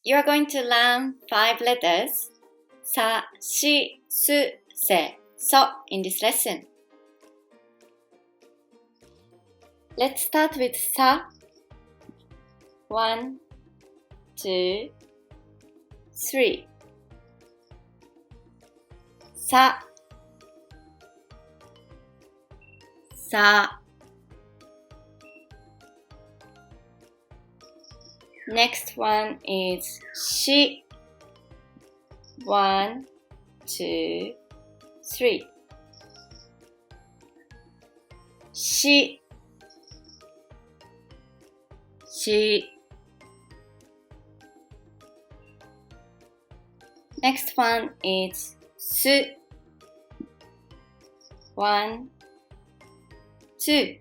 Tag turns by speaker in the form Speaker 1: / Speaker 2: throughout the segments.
Speaker 1: You are going to learn 5 letters Sa, Shi, Su, Se, So in this lesson. Let's start with Sa. 1, 2, 3. Sa, Sa. Next one is Shi. 1, 2, 3. Shi, Shi. Next one is Su. 1, 2.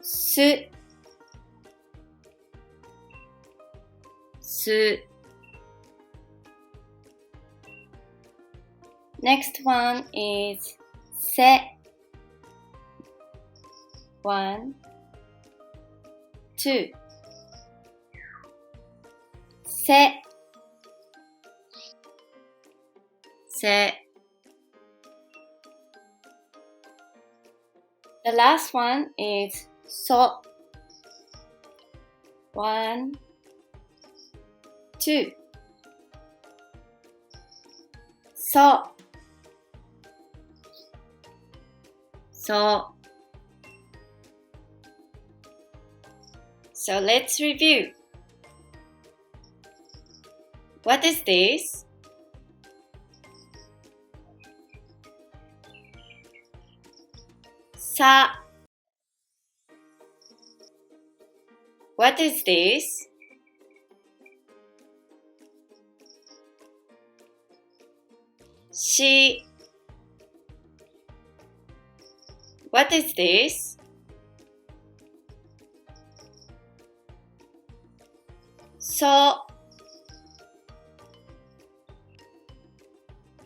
Speaker 1: Su, Su. Next one is Se. 1, 2. Se, Se. The last one is So. 1, 2. So, So. So let's review. What is this? Sa. What is this? Shi. What is this? So.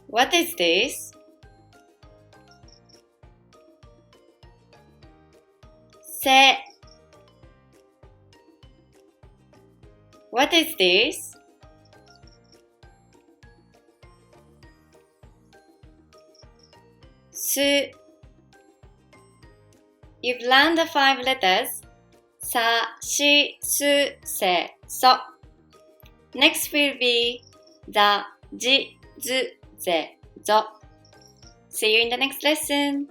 Speaker 1: What is this? Se. What is this? Su. You've learned the 5 letters Sa, Shi, Su, Se, So. Next will be the Ji, Zu, Ze, Zo. See you in the next lesson.